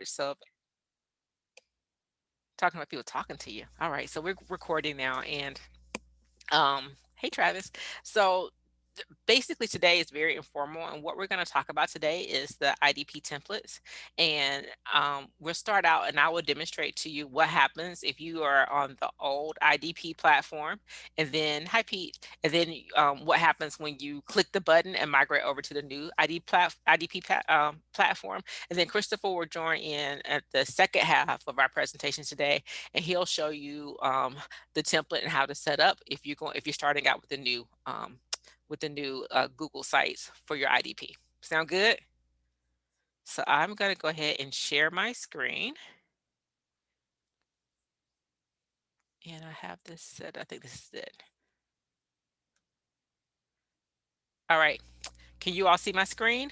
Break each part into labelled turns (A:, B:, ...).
A: So talking about people talking to you. All right, so we're recording now, and hey Travis. So basically today is very informal, and what we're going to talk about today is the IDP templates. And we'll start out and I will demonstrate to you what happens if you are on the old IDP platform, and then hi Pete, and then what happens when you click the button and migrate over to the new IDP platform. And then Christopher will join in at the second half of our presentation today, and he'll show you the template and how to set up if you're starting out with the new Google sites for your IDP. Sound good? So I'm going to go ahead and share my screen. And I have this set. I think this is it. All right. Can you all see my screen?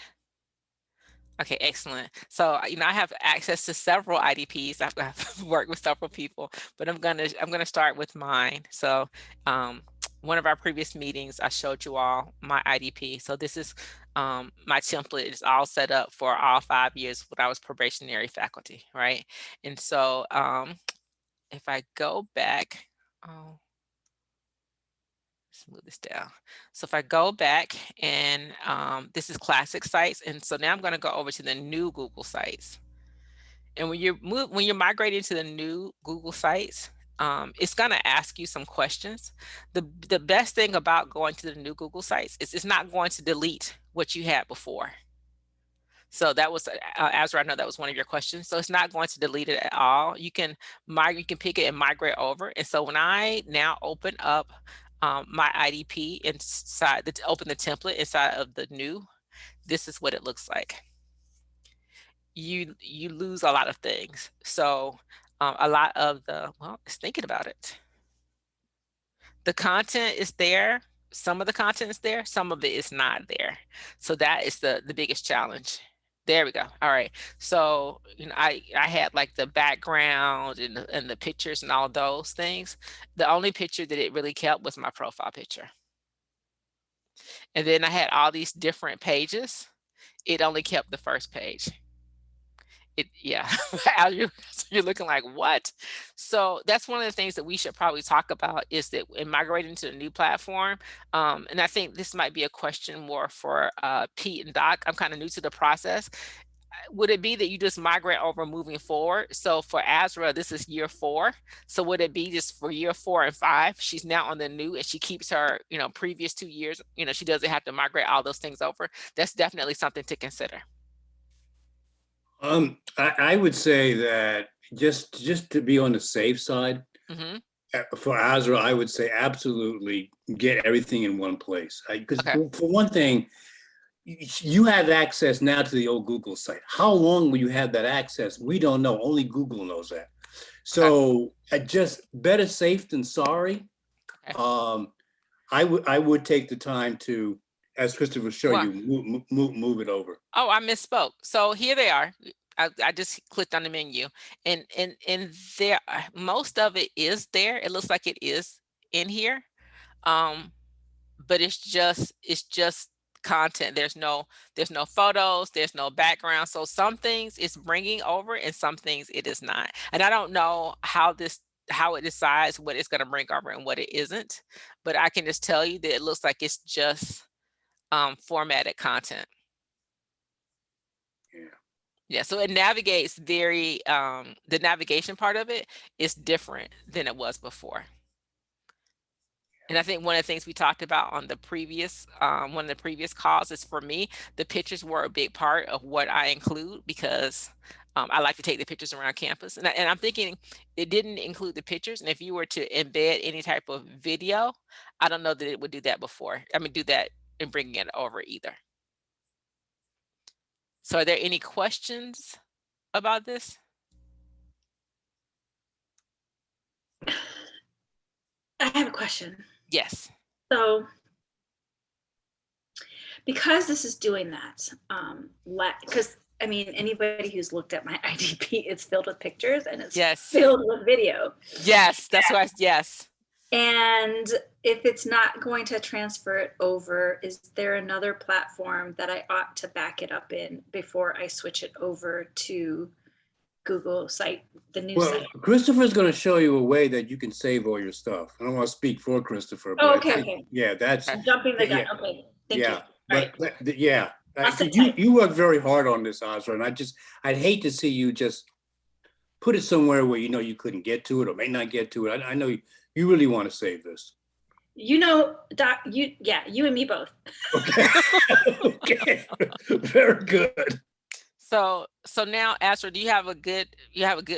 A: Okay, excellent. So, I have access to several IDPs. I've worked with several people, but I'm gonna start with mine. So, one of our previous meetings, I showed you all my IDP. So this is my template is all set up for all 5 years when I was probationary faculty, right? And so, if I go back, oh, let's move this down. So if I go back and this is classic sites, and so now I'm going to go over to the new Google sites. And when you're migrating to the new Google sites, it's going to ask you some questions. The best thing about going to the new Google sites is it's not going to delete what you had before. So that was Azra, I know that was one of your questions. So it's not going to delete it at all. You can pick it and migrate over. And so when I now open up my IDP inside, open the template inside of the new, this is what it looks like. You lose a lot of things. So a lot of it's thinking about it. The content is there. Some of the content is there. Some of it is not there. So that is the biggest challenge. There we go. All right. So, I had like the background and the pictures and all those things. The only picture that it really kept was my profile picture. And then I had all these different pages. It only kept the first page. Yeah. You're looking like, what? So that's one of the things that we should probably talk about, is that in migrating to the new platform, and I think this might be a question more for Pete and Doc. I'm kind of new to the process. Would it be that you just migrate over moving forward? So for Azra, this is year 4. So would it be just for year 4 and 5, she's now on the new and she keeps her, previous 2 years, she doesn't have to migrate all those things over? That's definitely something to consider.
B: I would say that just to be on the safe side, for Azra, I would say absolutely get everything in one place. Because for one thing, you have access now to the old Google site. How long will you have that access? We don't know. Only Google knows that. So just better safe than sorry. I would take the time to, as Christopher showed you, move it over.
A: Oh, I misspoke. So here they are. I just clicked on the menu, and there, most of it is there. It looks like it is in here, but it's just content. There's no photos. There's no background. So some things it's bringing over, and some things it is not. And I don't know how it decides what it's going to bring over and what it isn't. But I can just tell you that it looks like it's just formatted content. Yeah, so it navigates the navigation part of it is different than it was before. And I think one of the things we talked about on the previous one of the previous calls is, for me, the pictures were a big part of what I include, because I like to take the pictures around campus. And I'm thinking it didn't include the pictures. And if you were to embed any type of video, I don't know that it would do that before. Do that and bringing it over either. So are there any questions about this?
C: I have a question.
A: Yes.
C: So, because this is doing that, because anybody who's looked at my IDP, it's filled with pictures and it's filled with video.
A: Yes, that's why. Yes.
C: And if it's not going to transfer it over, is there another platform that I ought to back it up in before I switch it over to Google site, the new
B: Well,
C: site.
B: Christopher's going to show you a way that you can save all your stuff. I don't want to speak for Christopher, but
C: Oh,
B: I
C: okay,
B: think,
C: okay.
B: yeah, that's
C: I'm jumping the gun.
B: yeah,
C: Okay, thank
B: yeah.
C: you.
B: But yeah,
C: Awesome.
B: you work very hard on this, Azra, and I'd hate to see you just put it somewhere where you know you couldn't get to it or may not get to it. I know you really want to save this.
C: You know, Doc, you and me both.
B: Okay. Okay. Very good.
A: So now, Astra, do you have a good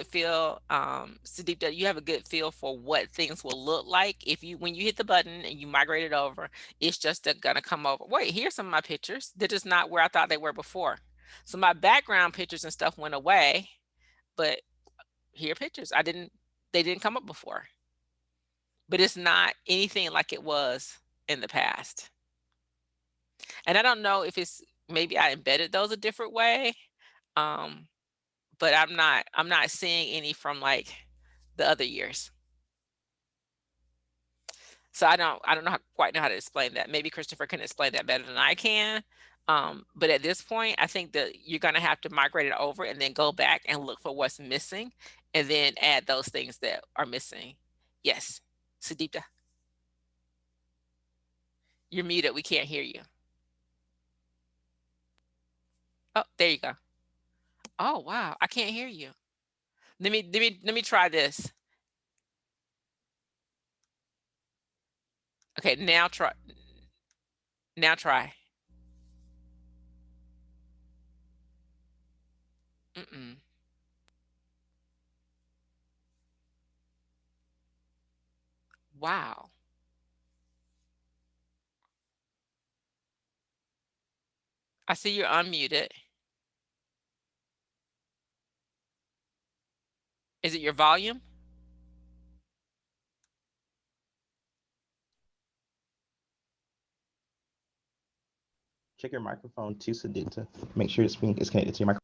A: feel, Sudeepta, you have a good feel for what things will look like if when you hit the button and you migrate it over, it's just gonna come over. Wait, here's some of my pictures. They're just not where I thought they were before. So my background pictures and stuff went away, but here are pictures. They didn't come up before. But it's not anything like it was in the past. And I don't know if it's maybe I embedded those a different way. But I'm not seeing any from like the other years. So I don't quite know how to explain that. Maybe Christopher can explain that better than I can. But at this point, I think that you're going to have to migrate it over and then go back and look for what's missing and then add those things that are missing. Yes, Sudeepta. You're muted. We can't hear you. Oh, there you go. Oh, wow. I can't hear you. Let me try this. Okay, now try. Now try. Mm-mm. Wow. I see you're unmuted. Is it your volume?
D: Check your microphone too, Sudeepta. Make sure your screen is connected to your microphone.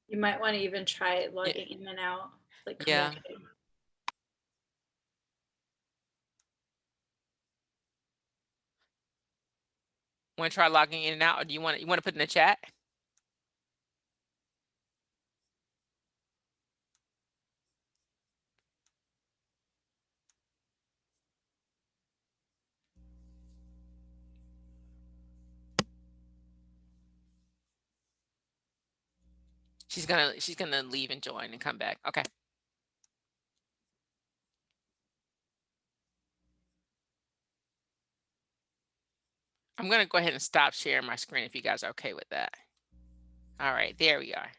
C: You might want to even try logging in and out. Like
A: Yeah. Want to try logging in and out, or do you want to put in the chat? She's gonna leave and join and come back. Okay. I'm gonna go ahead and stop sharing my screen if you guys are okay with that. All right, there we are.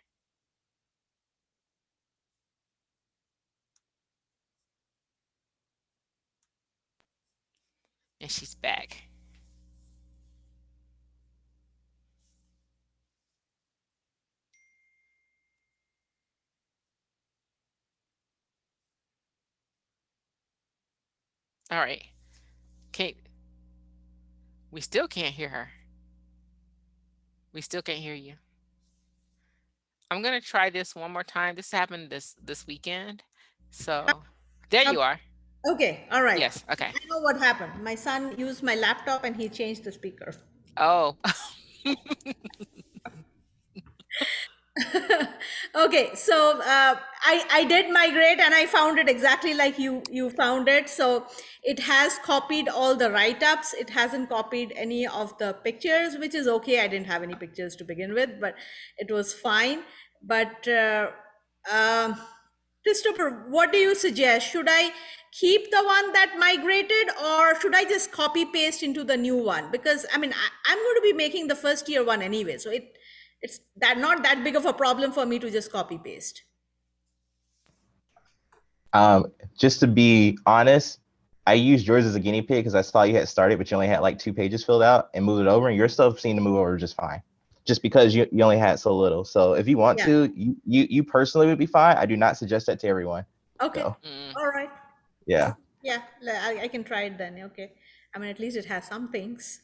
A: And she's back. All right. We still can't hear her. We still can't hear you. I'm gonna try this one more time. This happened this weekend. So there you are.
E: Okay, all right.
A: Yes, okay.
E: I know what happened. My son used my laptop and he changed the speaker.
A: Oh.
E: Okay, so I did migrate and I found it exactly like you found it. So it has copied all the write-ups. It hasn't copied any of the pictures, which is okay. I didn't have any pictures to begin with, but it was fine. But Christopher, what do you suggest? Should I keep the one that migrated or should I just copy paste into the new one? Because I mean, I'm going to be making the first year one anyway. So it's not that big of a problem for me to just copy paste.
D: Just to be honest, I used yours as a guinea pig because I saw you had started, but you only had like 2 pages filled out and moved it over, and your stuff seemed to move over just fine. Just because you only had so little. So if you want to, you personally would be fine. I do not suggest that to everyone.
E: Okay.
D: So.
E: All right.
D: Yeah.
E: Yeah, I can try it then. Okay. I mean, at least it has some things.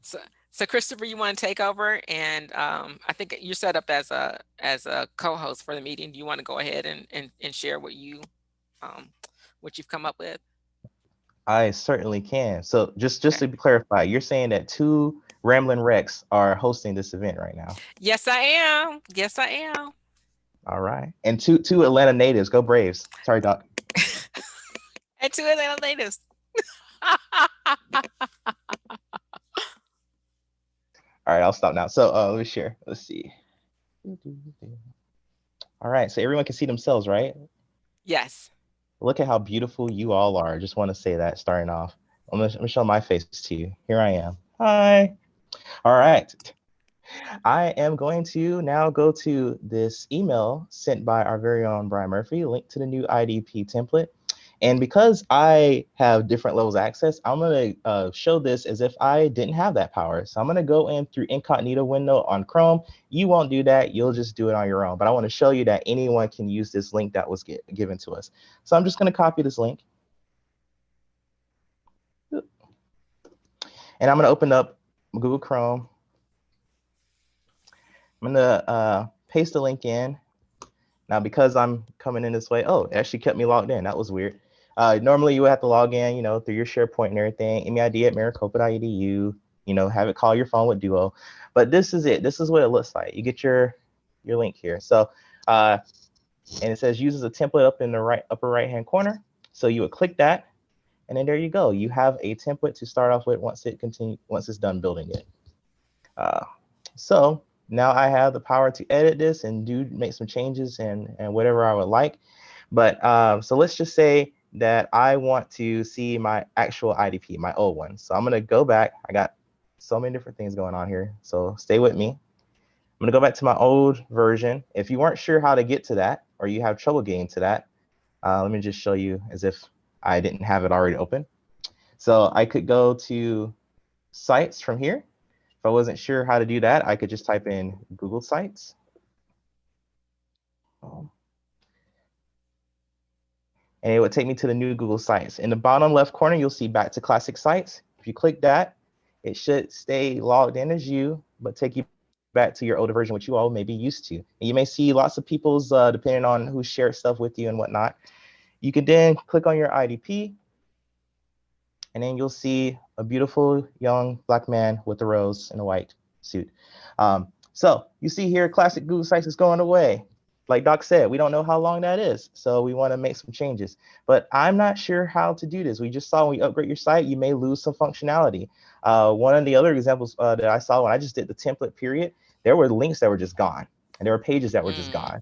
A: So Christopher, you want to take over, and I think you're set up as a co-host for the meeting. Do you want to go ahead and share what you've come up with?
D: I certainly can. So just to clarify, you're saying that 2 Ramblin' Wrecks are hosting this event right now?
A: Yes, I am. Yes, I am.
D: All right. And two Atlanta natives. Go Braves. Sorry, Doc.
A: And 2 Atlanta natives.
D: All right, I'll stop now. So let me share. Let's see. All right, so everyone can see themselves, right?
A: Yes.
D: Look at how beautiful you all are. I just want to say that starting off. I'm gonna show my face to you. Here I am. Hi. All right. I am going to now go to this email sent by our very own Brian Murphy, link to the new IDP template. And because I have different levels of access, I'm going to show this as if I didn't have that power. So I'm going to go in through incognito window on Chrome. You won't do that. You'll just do it on your own. But I want to show you that anyone can use this link that was given to us. So I'm just going to copy this link. And I'm going to open up Google Chrome. I'm going to paste the link in. Now, because I'm coming in this way, oh, it actually kept me logged in. That was weird. Normally, you would have to log in, through your SharePoint and everything, MEID@maricopa.edu, have it call your phone with Duo. But this is it. This is what it looks like. You get your link here. So, and it says uses a template up in the upper right-hand corner. So you would click that, and then there you go. You have a template to start off with once it's done building it. So now I have the power to edit this and make some changes and whatever I would like. But so let's just say that I want to see my actual IDP, my old one. So I'm going to go back. I got so many different things going on here. So stay with me. I'm going to go back to my old version. If you weren't sure how to get to that, or you have trouble getting to that, let me just show you as if I didn't have it already open. So I could go to sites from here. If I wasn't sure how to do that, I could just type in Google Sites. And it would take me to the new Google Sites. In the bottom left corner, you'll see back to classic sites. If you click that, it should stay logged in as you, but take you back to your older version, which you all may be used to. And you may see lots of people's, depending on who shared stuff with you and whatnot. You can then click on your IDP, and then you'll see a beautiful young Black man with a rose in a white suit. So you see here, classic Google Sites is going away. Like Doc said, we don't know how long that is, so we want to make some changes. But I'm not sure how to do this. We just saw when you upgrade your site, you may lose some functionality. One of the other examples that I saw when I just did the template period, there were links that were just gone, and there were pages that were just gone.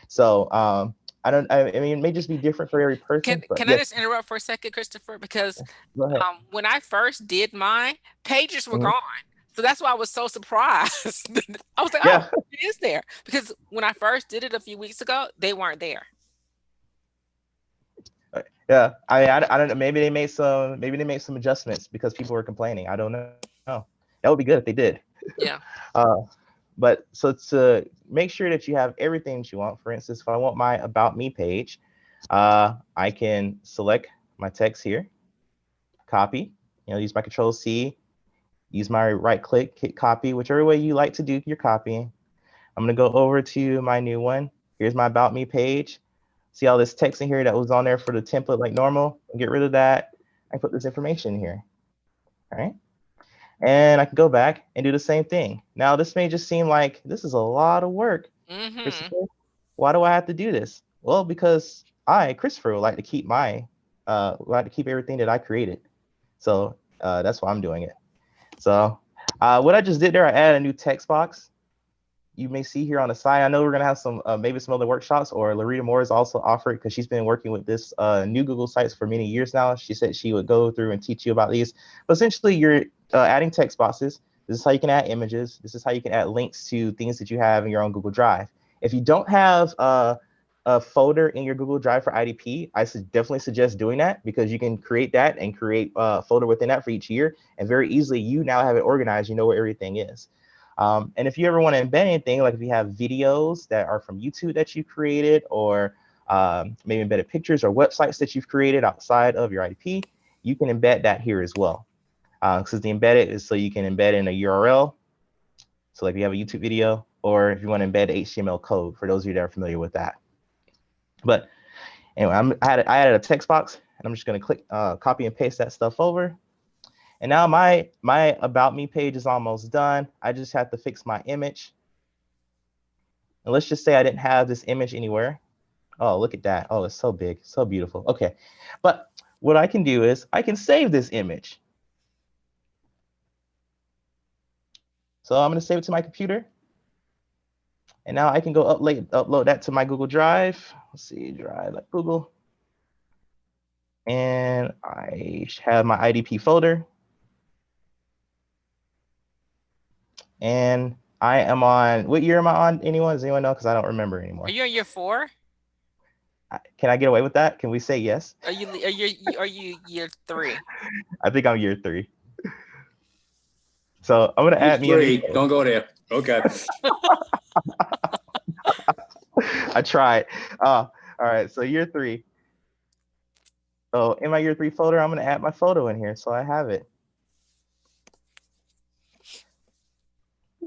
D: So I mean, it may just be different for every person.
A: Can I just interrupt for a second, Christopher? Because when I first did mine, pages were gone. So that's why I was so surprised. I was like, oh, it is there. Because when I first did it a few weeks ago, they weren't there.
D: Yeah, I don't know. Maybe they made some adjustments because people were complaining. I don't know. That would be good if they did.
A: Yeah.
D: But so to make sure that you have everything that you want, for instance, if I want my About Me page, I can select my text here, copy, use my Control-C, use my right click, hit copy, whichever way you like to do your copying. I'm gonna go over to my new one. Here's my About Me page. See all this text in here that was on there for the template like normal? Get rid of that. I put this information here, all right? And I can go back and do the same thing. Now, this may just seem like this is a lot of work. Why do I have to do this? Well, because I, Christopher, would like to keep everything that I created. So that's why I'm doing it. So what I just did there, I added a new text box. You may see here on the side. I know we're gonna have some maybe some other workshops, or Larita Moore is also offered because she's been working with this new Google Sites for many years now. She said she would go through and teach you about these. But essentially, you're adding text boxes. This is how you can add images. This is how you can add links to things that you have in your own Google Drive. If you don't have a folder in your Google Drive for IDP, I definitely suggest doing that, because you can create that and create a folder within that for each year, and very easily you now have it organized. You know where everything is. And if you ever want to embed anything, like if you have videos that are from YouTube that you created, or maybe embedded pictures or websites that you've created outside of your IDP, you can embed that here as well. Because the embedded is so you can embed in a URL. So like if you have a YouTube video, or if you want to embed HTML code, for those of you that are familiar with that. But Anyway, I added a text box, and I'm just going to click copy and paste that stuff over. And now my About Me page is almost done. I just have to fix my image. And let's just say I didn't have this image anywhere. Oh, look at that. Oh, it's so big, so beautiful. Okay, but what I can do is I can save this image. So I'm going to save it to my computer. And now I can go upload that to my Google Drive. Let's see, Drive like Google. And I have my IDP folder. And I am on, what year am I on? Anyone? Does anyone know? Because I don't remember anymore.
A: Are you on year 4?
D: Can I get away with that? Can we say yes?
A: Are you year 3?
D: I think I'm year 3. So I'm gonna add me.
B: 3. Don't go there. Okay.
D: I tried. All right. So year 3. So in my year 3 folder, I'm gonna add my photo in here, so I have it.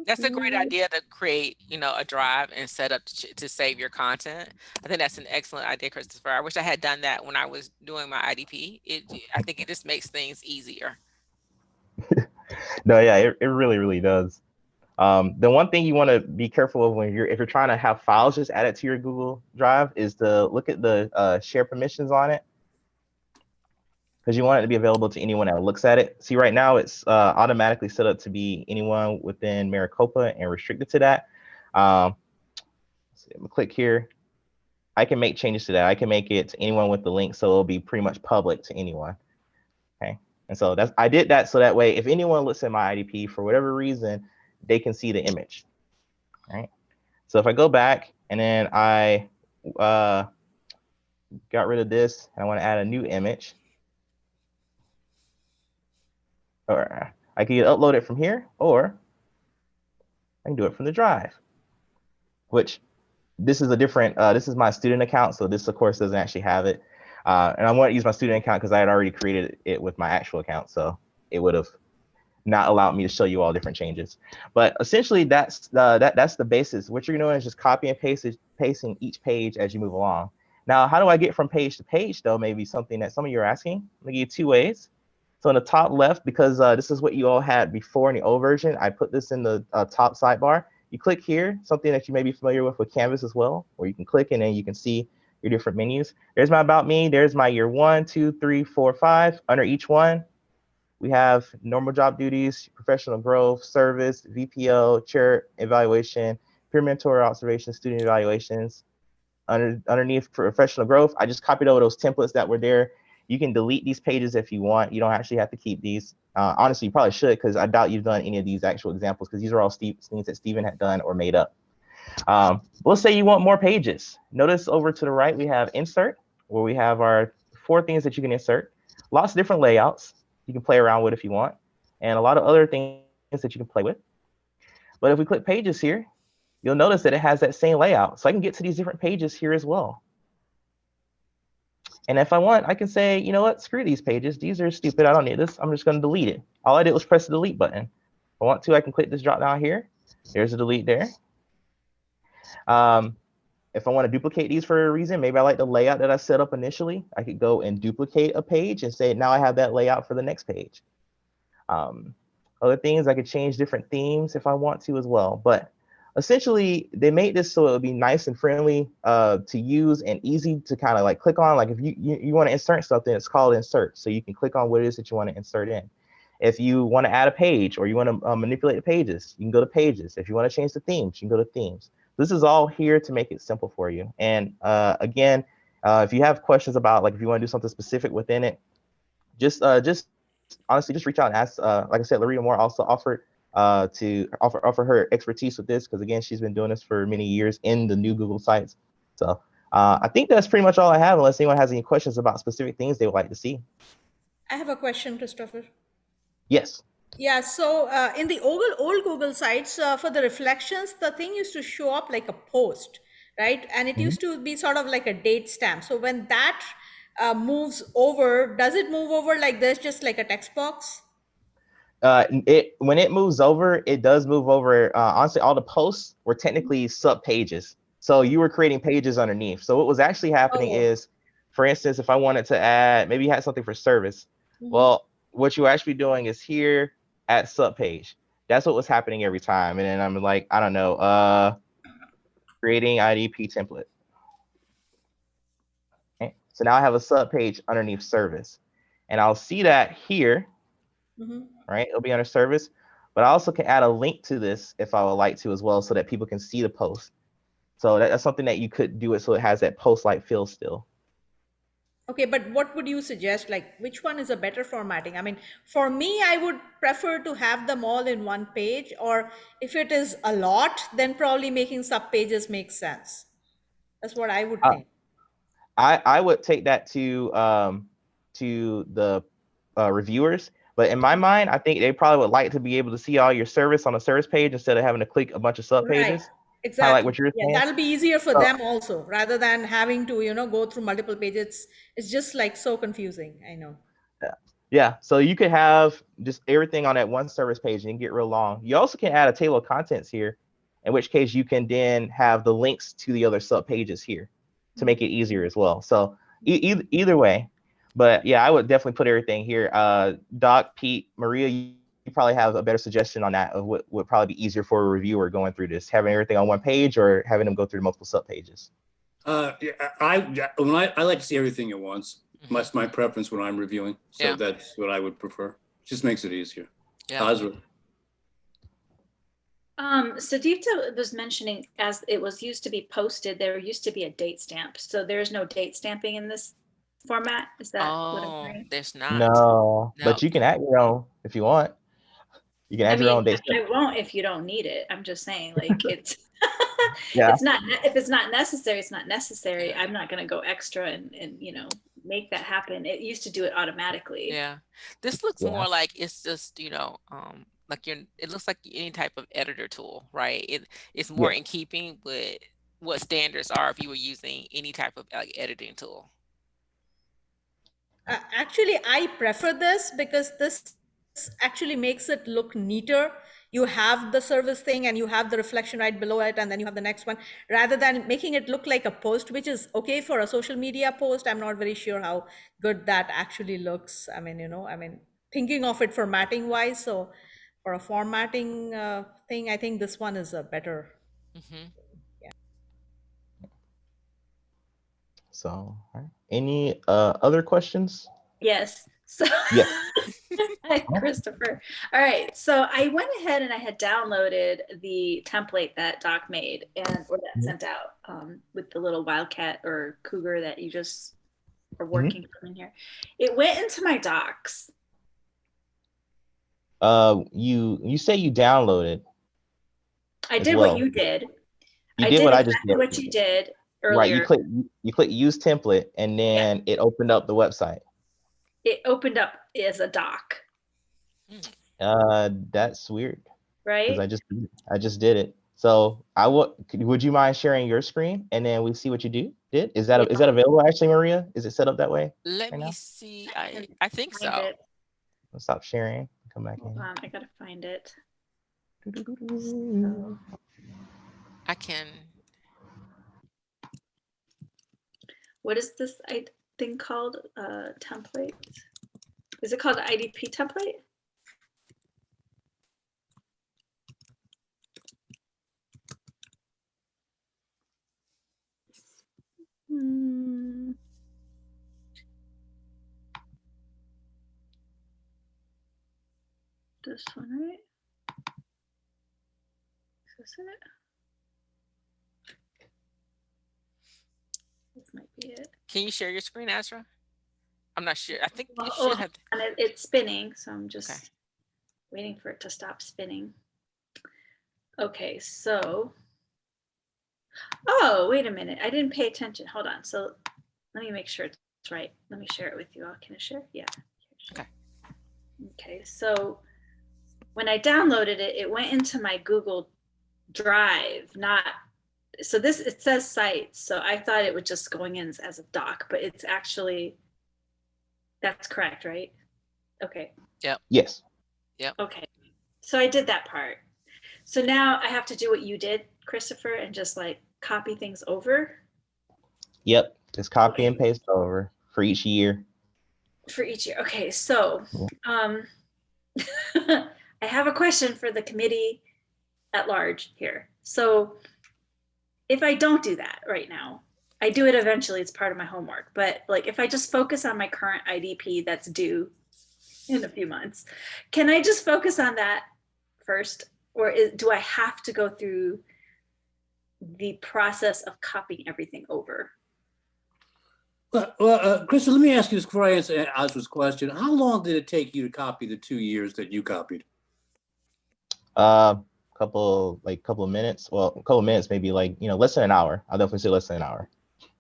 A: That's a great idea to create, a drive and set up to save your content. I think that's an excellent idea, Christopher. I wish I had done that when I was doing my IDP. I think it just makes things easier.
D: No, yeah, it really, really does. The one thing you want to be careful of if you're trying to have files just added to your Google Drive is to look at the share permissions on it, because you want it to be available to anyone that looks at it. See, right now it's automatically set up to be anyone within Maricopa and restricted to that. I'm gonna click here. I can make changes to that. I can make it to anyone with the link, so it'll be pretty much public to anyone. Okay, and so I did that so that way if anyone looks at my IDP for whatever reason, they can see the image. All right. So if I go back and then I got rid of this and I want to add a new image, or I can upload it from here, or I can do it from the drive, which this is a different, this is my student account. So this of course doesn't actually have it. And I want to use my student account because I had already created it with my actual account. So it would have not allowed me to show you all different changes. But essentially that's the basis. What you're doing is just copy and pasting each page as you move along. Now, how do I get from page to page though? Maybe something that some of you are asking. I'm gonna give you 2 ways. So in the top left, because this is what you all had before in the old version, I put this in the top sidebar. You click here, something that you may be familiar with Canvas as well, where you can click and then you can see your different menus. There's my About Me, there's my year 1, 2, 3, 4, 5. Under each one, we have normal job duties, professional growth, service, VPO, chair evaluation, peer mentor observation, student evaluations. Underneath professional growth, I just copied over those templates that were there. You can delete these pages if you want. You don't actually have to keep these. Honestly, you probably should, because I doubt you've done any of these actual examples, because these are all things that Stephen had done or made up. Let's say you want more pages. Notice over to the right, we have insert, where we have our 4 things that you can insert. Lots of different layouts you can play around with if you want, and a lot of other things that you can play with. But if we click pages here, you'll notice that it has that same layout. So I can get to these different pages here as well. And if I want, I can say, you know what, screw these pages. These are stupid. I don't need this. I'm just going to delete it. All I did was press the delete button. If I want to, I can click this drop down here. There's a delete there. If I want to duplicate these for a reason, maybe I like the layout that I set up initially, I could go and duplicate a page and say, now I have that layout for the next page. Other things, I could change different themes if I want to as well. But essentially, they made this so it would be nice and friendly to use and easy to kind of like click on. Like if you want to insert something, it's called insert. So you can click on what it is that you want to insert in. If you want to add a page or you want to manipulate the pages, you can go to pages. If you want to change the themes, you can go to themes. This is all here to make it simple for you. And again, if you have questions about, like, if you want to do something specific within it, just honestly, just reach out and ask. Like I said, Larita Moore also offered to offer her expertise with this, because again, she's been doing this for many years in the new Google sites. So I think that's pretty much all I have, unless anyone has any questions about specific things they would like to see.
E: I have a question, Christopher.
D: Yes.
E: Yeah, so in the old Google sites, for the reflections, the thing used to show up like a post, right? And it used to be sort of like a date stamp. So when that moves over, does it move over like this, just like a text box?
D: When it moves over, it does move over. Honestly, all the posts were technically sub pages. So you were creating pages underneath. So what was actually happening is for instance, if I wanted to add, maybe you had something for service. Well, what you're actually doing is here at subpage. That's what was happening every time. And then I'm like, I don't know, creating IDP template. Okay. So now I have a subpage underneath service. And I'll see that here, right? It'll be under service. But I also can add a link to this if I would like to as well, so that people can see the post. So that's something that you could do it so it has that post-like feel still.
E: Okay, but what would you suggest? Like, which one is a better formatting? I mean, for me, I would prefer to have them all in one page, or if it is a lot, then probably making sub pages makes sense. That's what I would think.
D: I would take that to the reviewers, but in my mind, I think they probably would like to be able to see all your service on a service page instead of having to click a bunch of sub pages.
E: Right. Exactly.
D: Like what you're saying.
E: That'll be easier for them also, rather than having to, go through multiple pages. It's just like so confusing. I know.
D: Yeah. So you could have just everything on that one service page and get real long. You also can add a table of contents here, in which case you can then have the links to the other sub pages here to make it easier as well. So either way, but yeah, I would definitely put everything here. Doc, Pete, Maria, you probably have a better suggestion on that of what would probably be easier for a reviewer going through this, having everything on one page or having them go through multiple sub pages.
B: I like to see everything at once. That's my preference when I'm reviewing. So that's what I would prefer. Just makes it easier. Azra.
C: Sadipta was mentioning, as it was used to be posted, there used to be a date stamp. So there's no date stamping in this format. Is that what I'm hearing?
A: There's not.
D: No, but you can add your own if you want. You can add your own date stamp.
C: I won't if you don't need it. I'm just saying, like, it's it's not, if it's not necessary, it's not necessary. I'm not going to go extra and make that happen. It used to do it automatically.
A: Yeah, this looks more like it's just like it looks like any type of editor tool, right? It's more in keeping with what standards are if you were using any type of editing tool.
E: Actually, I prefer this because this actually makes it look neater. You have the service thing and you have the reflection right below it, and then you have the next one, rather than making it look like a post, which is okay for a social media post. I'm not very sure how good that actually looks. I mean, thinking of it formatting wise. So for a formatting thing, I think this one is a better.
D: So, any other questions?
C: Yes. So, Hi, Christopher. All right. So I went ahead and I had downloaded the template that Doc made or that sent out with the little wildcat or cougar that you just are working from in here. It went into my docs.
D: You say you downloaded.
C: I did what you did.
D: You did what I just did.
C: What you did earlier.
D: Right. You click use template, and then it opened up the website.
C: It opened up as a doc.
D: That's weird.
C: Right.
D: Because I just did it. So would you mind sharing your screen and then we see what you did? Is that available actually, Maria? Is it set up that way?
A: Let me see. I think so.
D: I'll stop sharing. Come back in.
C: I gotta find it.
A: I can.
C: What is this thing called? Template? Is it called IDP template? This one, right? Is this it? This might be it.
A: Can you share your screen, Azra? I'm not sure. I think you should have.
C: And it's spinning, so I'm just waiting for it to stop spinning. Okay, so. Oh, wait a minute. I didn't pay attention. Hold on. So let me make sure it's right. Let me share it with you all. Can I share? Yeah.
A: Okay.
C: Okay, so when I downloaded it, it went into my Google Drive, so it says sites. So I thought it was just going in as a doc, but it's actually, that's correct, right? Okay.
A: Yep.
D: Yes.
A: Yep.
C: Okay. So I did that part. So now I have to do what you did, Christopher, and just like copy things over.
D: Yep. Just copy and paste over for each year.
C: For each year. Okay, so I have a question for the committee at large here. So if I don't do that right now, I do it eventually, it's part of my homework, but like if I just focus on my current IDP that's due in a few months, can I just focus on that first? Or do I have to go through the process of copying everything over?
B: Well, Krista, let me ask you this before I answer Azra's question. How long did it take you to copy the 2 years that you copied?
D: Couple of minutes. Well, a couple of minutes, maybe like, less than an hour. I'll definitely say less than an hour.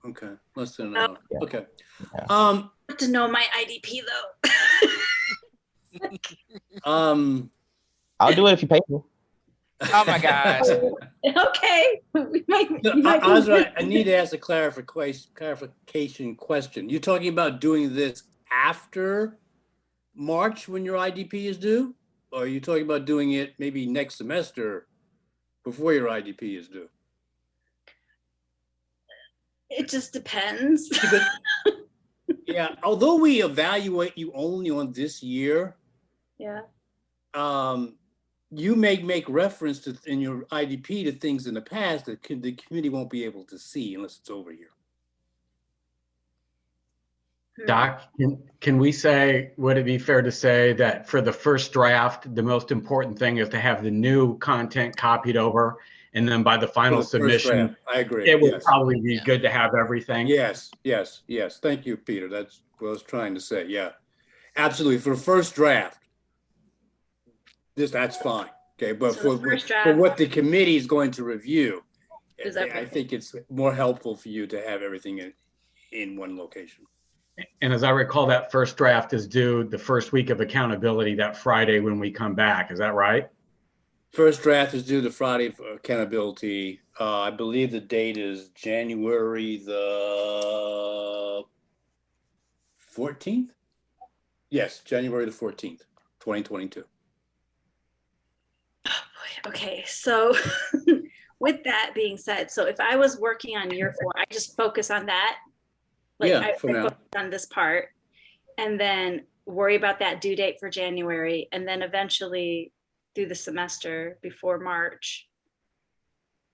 B: Okay, less than an hour.
D: Yeah.
B: Okay.
D: Yeah.
C: I have to know my IDP though.
B: I'll
D: do it if you pay me.
A: Oh my gosh.
C: Okay.
B: Azra, I need to ask a clarification question. You're talking about doing this after March when your IDP is due? Or are you talking about doing it maybe next semester before your IDP is due?
C: It just depends.
B: Yeah, although we evaluate you only on this year,
C: yeah.
B: You may make reference to in your IDP to things in the past that the committee won't be able to see unless it's over here.
F: Doc, can we say, would it be fair to say that for the first draft, the most important thing is to have the new content copied over, and then by the final submission,
B: I agree.
F: It would probably be good to have everything.
B: Yes. Thank you, Peter. That's what I was trying to say. Yeah, absolutely. For the first draft, that's fine. Okay, but
C: So
B: for what the committee is going to review, I think it's more helpful for you to have everything in one location.
F: And as I recall, that first draft is due the first week of accountability, that Friday when we come back. Is that right?
B: First draft is due the Friday for accountability. I believe the date is January the 14th. Yes, January the 14th, 2022.
C: Oh boy. Okay, so with that being said, so if I was working on year 4, I just focus on that. I focus on this part and then worry about that due date for January, and then eventually through the semester before March,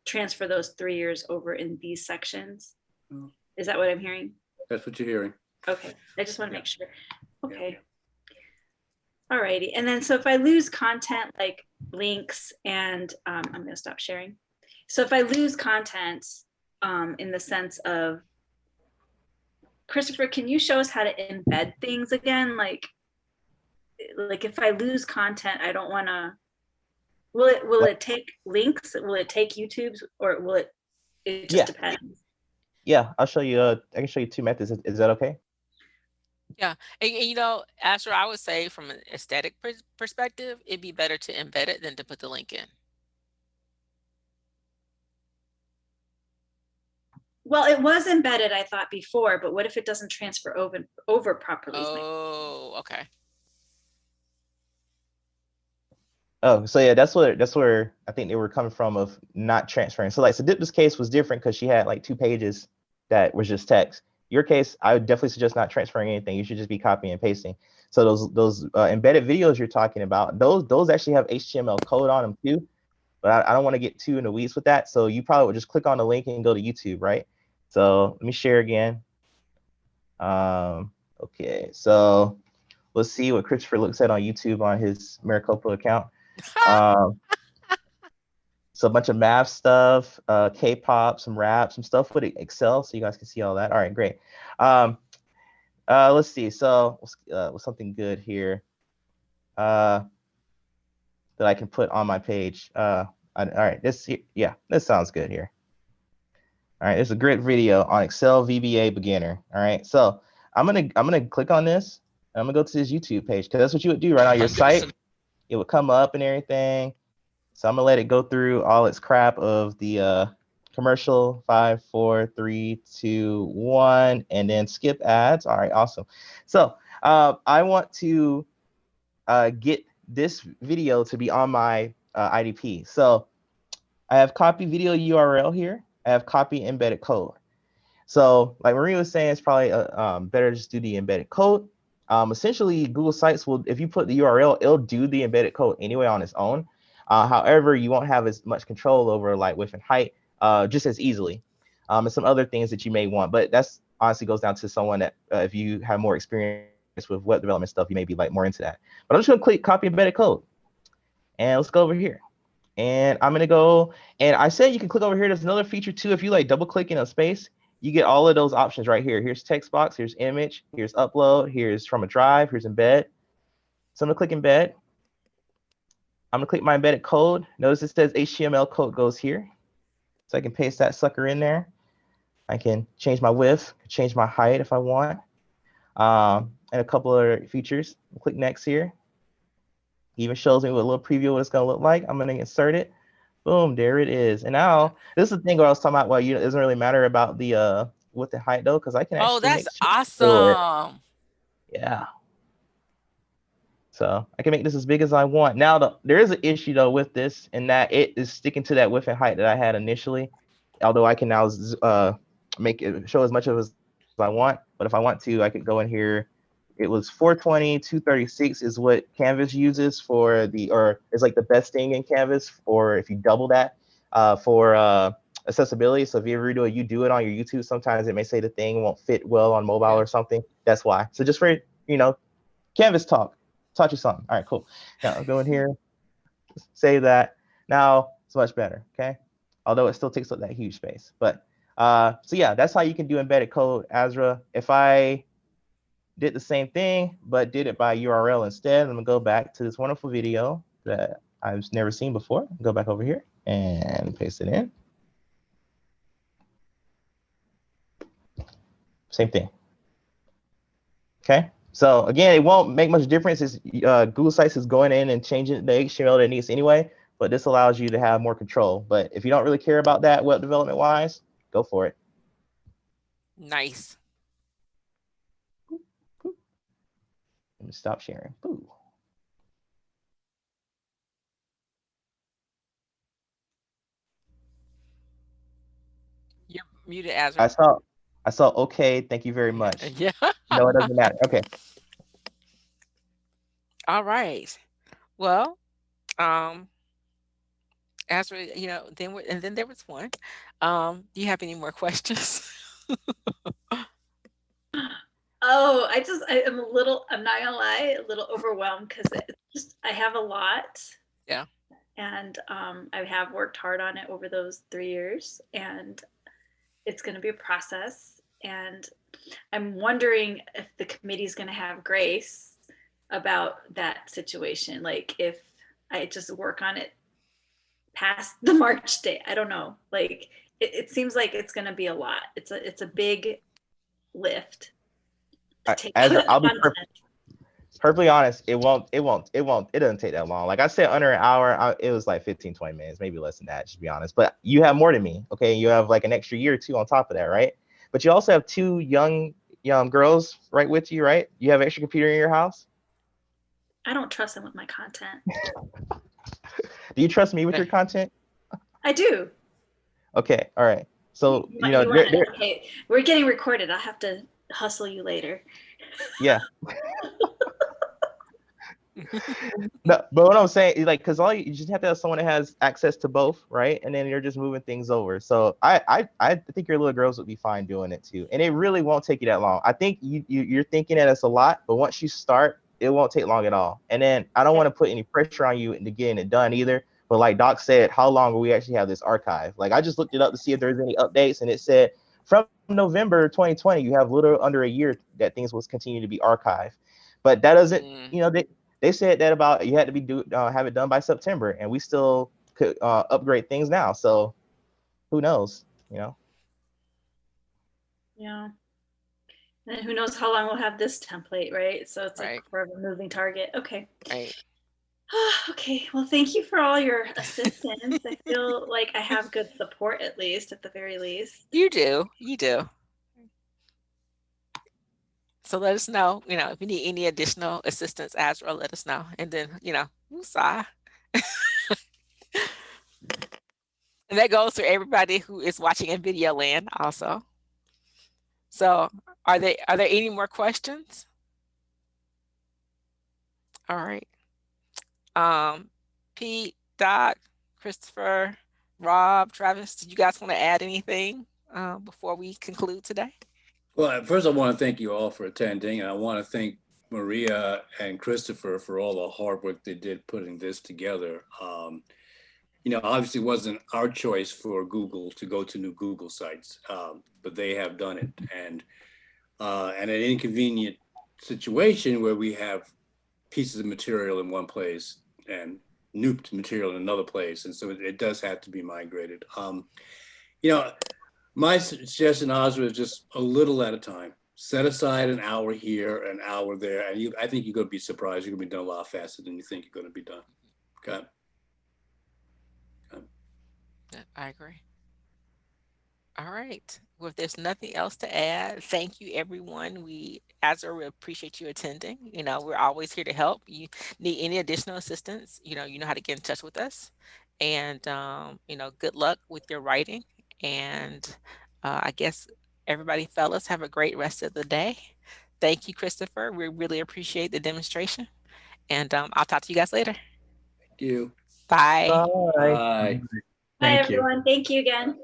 C: transfer those 3 years over in these sections. Is that what I'm hearing?
B: That's what you're hearing.
C: Okay, I just want to make sure. Okay. All righty. And then, so if I lose content like links and I'm going to stop sharing. So if I lose content in the sense of, Christopher, can you show us how to embed things again? Like if I lose content, I don't want to, will it take links? Will it take YouTube's, or will it just depends?
D: Yeah, I'll show you, I can show you 2 methods. Is that okay?
A: Yeah, and Asher, I would say from an aesthetic perspective, it'd be better to embed it than to put the link in.
C: Well, it was embedded, I thought, before, but what if it doesn't transfer over properly?
A: Oh, okay.
D: Oh, so yeah, that's where I think they were coming from of not transferring. So like Sadipta's case was different because she had like 2 pages that was just text. Your case, I would definitely suggest not transferring anything. You should just be copying and pasting. So those embedded videos you're talking about, those actually have HTML code on them too. But I don't want to get too in the weeds with that. So you probably would just click on the link and go to YouTube, right? So let me share again. Okay, so let's see what Christopher looks at on YouTube on his Maricopa account. So a bunch of math stuff, K-pop, some rap, some stuff with Excel, so you guys can see all that. All right, great. Let's see. So what's something good here that I can put on my page? All right, this sounds good here. All right, there's a great video on Excel VBA beginner. All right, so I'm gonna click on this. I'm gonna go to this YouTube page because that's what you would do right on your site. It would come up and everything. So I'm gonna let it go through all its crap of the commercial. 5, 4, 3, 2, 1, and then skip ads. All right, awesome. So I want to get this video to be on my IDP. So I have copy video URL here. I have copy embedded code. So like Marie was saying, it's probably better to just do the embedded code. Essentially, Google Sites will, if you put the URL, it'll do the embedded code anyway on its own. However, you won't have as much control over like width and height just as easily. And some other things that you may want, but that's honestly goes down to someone that if you have more experience with web development stuff, you may be like more into that. But I'm just gonna click copy embedded code, and let's go over here. And I'm gonna go, and I said you can click over here. There's another feature too. If you like double click in a space, you get all of those options right here. Here's text box, here's image, here's upload, here's from a drive, here's embed. So I'm gonna click embed. I'm gonna click my embedded code. Notice it says HTML code goes here. So I can paste that sucker in there. I can change my width, change my height if I want, and a couple other features. I'll click next here. Even shows me what a little preview of what it's gonna look like. I'm gonna insert it. Boom, there it is. And now this is the thing where I was talking about. Well, it doesn't really matter about the width and height though, because I can actually.
A: Oh, that's awesome.
D: Yeah. So I can make this as big as I want. Now there is an issue though with this, in that it is sticking to that width and height that I had initially. Although I can now make it show as much of as I want, but if I want to, I could go in here. It was 420, 236 is what Canvas uses for or it's like the best thing in Canvas, or if you double that for accessibility. So if you ever do it on your YouTube, sometimes it may say the thing won't fit well on mobile or something. That's why. So just for, Canvas talk, taught you something. All right, cool. Now I'll go in here, save that. Now it's much better, okay? Although it still takes up that huge space. But so yeah, that's how you can do embedded code, Azra. If I did the same thing, but did it by URL instead, I'm gonna go back to this wonderful video that I've never seen before. Go back over here and paste it in. Same thing. Okay, so again, it won't make much difference. It's, Google Sites is going in and changing the HTML that it needs anyway, but this allows you to have more control. But if you don't really care about that web development wise, go for it.
A: Nice.
D: Let me stop sharing. Ooh.
A: You're muted, Azra.
D: I saw. Okay, thank you very much.
A: Yeah.
D: No, it doesn't matter. Okay.
A: All right. Well, Azra, then there was one. Do you have any more questions?
C: Oh, I am I'm not gonna lie, a little overwhelmed because I have a lot.
A: Yeah.
C: And I have worked hard on it over those 3 years, and it's going to be a process. And I'm wondering if the committee is going to have grace about that situation. Like if I just work on it past the March date, I don't know. Like it seems like it's going to be a lot. It's a big lift.
D: I'll be perfectly honest. It doesn't take that long. Like I said, under an hour, it was like 15, 20 minutes, maybe less than that, just to be honest. But you have more than me. Okay. You have like an extra year or two on top of that, right? But you also have 2 young girls right with you, right? You have an extra computer in your house?
C: I don't trust them with my content.
D: Do you trust me with your content?
C: I do.
D: Okay. All right. So,
C: okay, we're getting recorded. I'll have to hustle you later.
D: Yeah. No, but what I'm saying is like, because you just have to have someone that has access to both, right? And then you're just moving things over. So I think your little girls would be fine doing it too, and it really won't take you that long. I think you're thinking that it's a lot, but once you start, it won't take long at all. And then I don't want to put any pressure on you into getting it done either. But like Doc said, how long will we actually have this archive? Like I just looked it up to see if there's any updates, and it said from November 2020, you have little under a year that things will continue to be archived. But that doesn't, they said that about you had to have it done by September, and we still could upgrade things now. So who knows,
C: Yeah. And who knows how long we'll have this template, right? So it's like forever moving target. Okay.
A: Right.
C: Okay. Well, thank you for all your assistance. I feel like I have good support, at the very least.
A: You do. So let us know, if you need any additional assistance, Azra, let us know. And then, woosah. And that goes for everybody who is watching in video land also. So are there any more questions? All right. Pete, Doc, Christopher, Rob, Travis, did you guys want to add anything before we conclude today?
B: Well, first I want to thank you all for attending, and I want to thank Maria and Christopher for all the hard work they did putting this together. Obviously it wasn't our choice for Google to go to new Google sites, but they have done it. And an inconvenient situation where we have pieces of material in one place and new material in another place. And so it does have to be migrated. My suggestion, Ozra, is just a little at a time. Set aside an hour here, an hour there, and I think you're going to be surprised. You're going to be done a lot faster than you think you're going to be done. Okay.
A: I agree. All right. Well, if there's nothing else to add, thank you, everyone. We appreciate you attending. We're always here to help. You need any additional assistance, you know how to get in touch with us. And, good luck with your writing. And I guess everybody, fellas, have a great rest of the day. Thank you, Christopher. We really appreciate the demonstration. And I'll talk to you guys later.
B: Thank you.
A: Bye.
B: Bye.
C: Bye, everyone. Thank you again.